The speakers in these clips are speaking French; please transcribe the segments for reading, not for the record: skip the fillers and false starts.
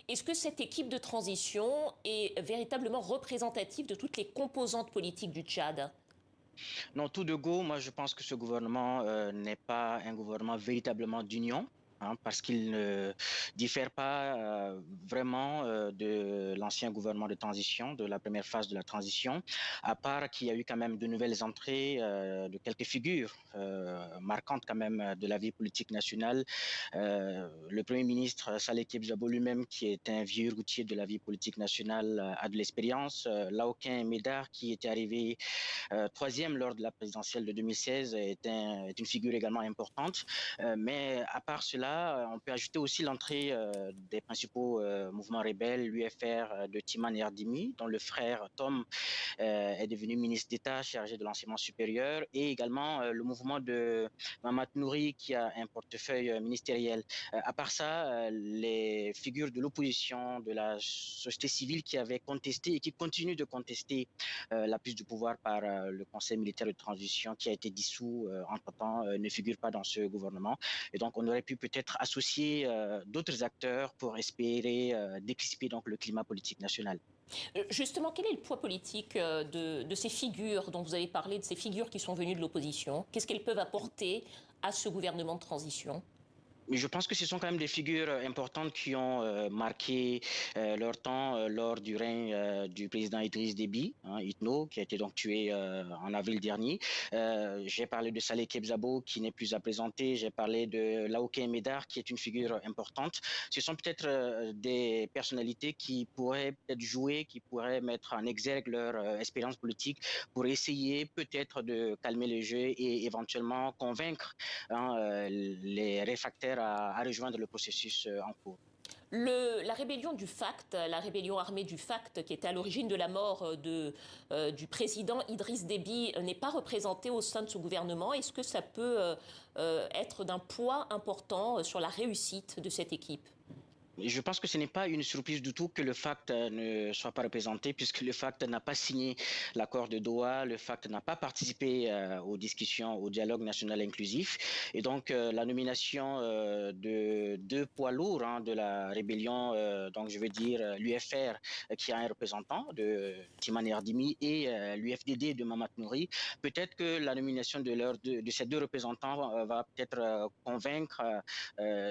Est-ce que cette équipe de transition est véritablement représentative de toutes les composantes politiques du Tchad? Non, tout de go, moi je pense que ce gouvernement n'est pas un gouvernement véritablement d'union. Parce qu'il ne diffère pas vraiment de l'ancien gouvernement de transition, de la première phase de la transition, à part qu'il y a eu quand même de nouvelles entrées de quelques figures marquantes quand même de la vie politique nationale. Le Premier ministre Saleh Kebzabo lui-même, qui est un vieux routier de la vie politique nationale, a de l'expérience. Laoken Médard, qui était arrivé troisième lors de la présidentielle de 2016, est une figure également importante. Mais à part cela, on peut ajouter aussi l'entrée des principaux mouvements rebelles, l'UFR de Timan Yardimi, dont le frère Tom est devenu ministre d'État chargé de l'enseignement supérieur, et également le mouvement de Mamad Nouri, qui a un portefeuille ministériel. À part ça, les figures de l'opposition, de la société civile qui avaient contesté et qui continuent de contester la prise du pouvoir par le Conseil militaire de transition qui a été dissous entre-temps ne figure pas dans ce gouvernement. Et donc, on aurait pu peut-être associer d'autres acteurs pour espérer décrisper donc le climat politique national. Justement, quel est le poids politique de ces figures dont vous avez parlé, de ces figures qui sont venues de l'opposition? Qu'est-ce qu'elles peuvent apporter à ce gouvernement de transition? Mais je pense que ce sont quand même des figures importantes qui ont marqué leur temps lors du règne du président Idriss Déby, Itno, qui a été donc tué en avril dernier. J'ai parlé de Saleh Kebzabo, qui n'est plus à présenter. J'ai parlé de Laoké Médard, qui est une figure importante. Ce sont peut-être des personnalités qui pourraient peut-être jouer, qui pourraient mettre en exergue leur expérience politique pour essayer peut-être de calmer le jeu et éventuellement convaincre les réfractaires à rejoindre le processus en cours. La rébellion du FACT, la rébellion armée du FACT, qui était à l'origine de la mort du président Idriss Déby, n'est pas représentée au sein de ce gouvernement. Est-ce que ça peut être d'un poids important sur la réussite de cette équipe? Je pense que ce n'est pas une surprise du tout que le FACT ne soit pas représenté, puisque le FACT n'a pas signé l'accord de Doha, le FACT n'a pas participé aux discussions, au dialogue national inclusif. Et donc, la nomination de deux poids lourds de la rébellion, donc je veux dire l'UFR, qui a un représentant de Timan Erdimi, et l'UFDD de Mamat Nouri, peut-être que la nomination de ces deux représentants va peut-être convaincre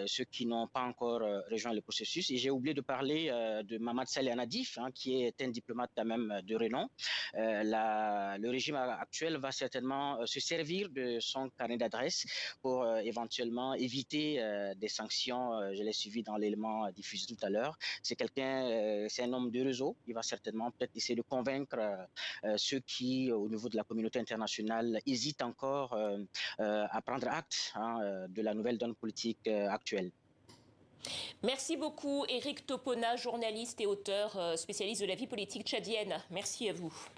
ceux qui n'ont pas encore rejoint le processus. Et j'ai oublié de parler de Mamad Saleh Nadif, qui est un diplomate quand même de renom. Le régime actuel va certainement se servir de son carnet d'adresses pour éventuellement éviter des sanctions. Je l'ai suivi dans l'élément diffusé tout à l'heure. C'est quelqu'un, c'est un homme de réseau. Il va certainement peut-être essayer de convaincre ceux qui, au niveau de la communauté internationale, hésitent encore à prendre acte de la nouvelle donne politique actuelle. Merci beaucoup, Éric Topona, journaliste et auteur spécialiste de la vie politique tchadienne. Merci à vous.